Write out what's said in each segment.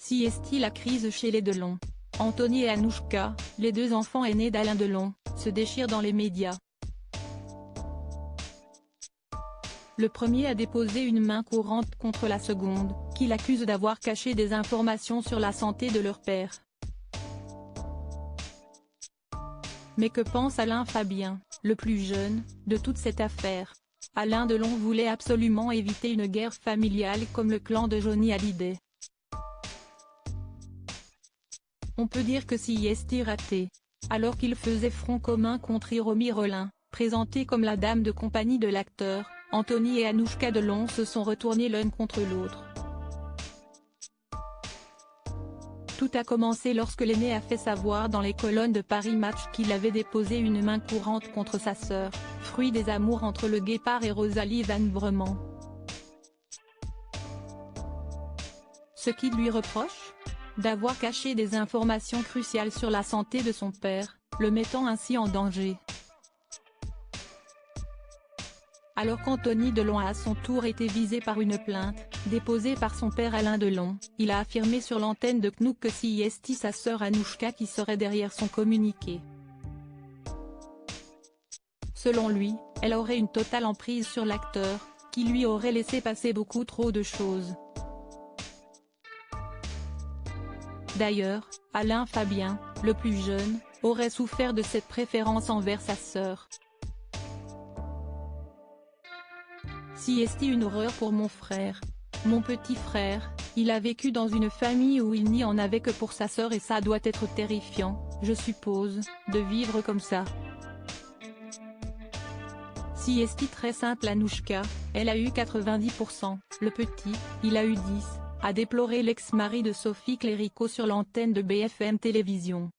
Si est-il la crise chez les Delon. Anthony et Anouchka, les deux enfants aînés d'Alain Delon, se déchirent dans les médias. Le premier a déposé une main courante contre la seconde, qui l'accuse d'avoir caché des informations sur la santé de leur père. Mais que pense Alain Fabien, le plus jeune, de toute cette affaire? Alain Delon voulait absolument éviter une guerre familiale comme le clan de Johnny Hallyday. On peut dire que si est raté. Alors qu'il faisait front commun contre Hiromi Rollin, présentée comme la dame de compagnie de l'acteur, Anthony et Anouchka Delon se sont retournés l'un contre l'autre. Tout a commencé lorsque l'aîné a fait savoir dans les colonnes de Paris Match qu'il avait déposé une main courante contre sa sœur, fruit des amours entre Le Guépard et Rosalie Van Bremant. Ce qu'il lui reproche? D'avoir caché des informations cruciales sur la santé de son père, le mettant ainsi en danger. Alors qu'Anthony Delon a à son tour été visé par une plainte, déposée par son père Alain Delon, il a affirmé sur l'antenne de Knock que c'est sa sœur Anouchka qui serait derrière son communiqué. Selon lui, elle aurait une totale emprise sur l'acteur, qui lui aurait laissé passer beaucoup trop de choses. D'ailleurs, Alain Fabien, le plus jeune, aurait souffert de cette préférence envers sa sœur. Si est une horreur pour mon frère. Mon petit frère, il a vécu dans une famille où il n'y en avait que pour sa sœur et ça doit être terrifiant, je suppose, de vivre comme ça. Si est très simple Anouchka, elle a eu 90%, le petit, il a eu 10%. A déploré l'ex-mari de Sophie Clérico sur l'antenne de BFM Télévision.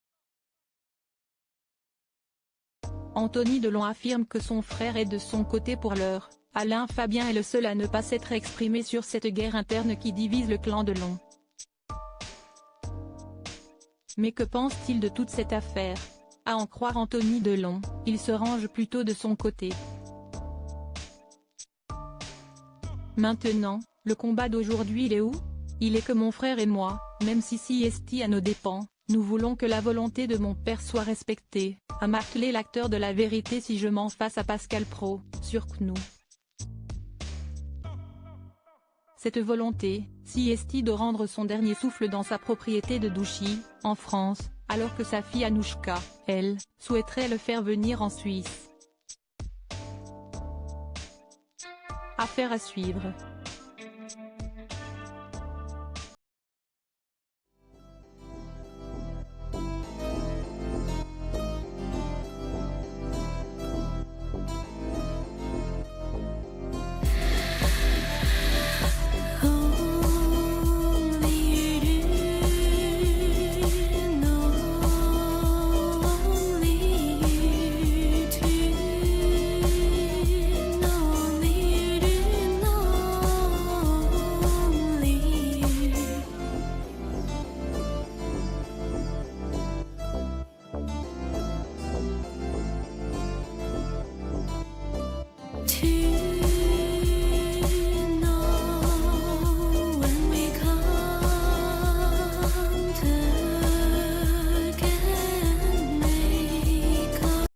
Anthony Delon affirme que son frère est de son côté pour l'heure. Alain Fabien est le seul à ne pas s'être exprimé sur cette guerre interne qui divise le clan Delon. Mais que pense-t-il de toute cette affaire? À en croire Anthony Delon, il se range plutôt de son côté. Maintenant, le combat d'aujourd'hui il est où? Il est que mon frère et moi, même si est à nos dépens, nous voulons que la volonté de mon père soit respectée, a martelé l'acteur de La Vérité si je m'en face à Pascal Praud, sur CNOU. Cette volonté, si est de rendre son dernier souffle dans sa propriété de Douchy, en France, alors que sa fille Anouchka, elle, souhaiterait le faire venir en Suisse. Affaire à suivre. To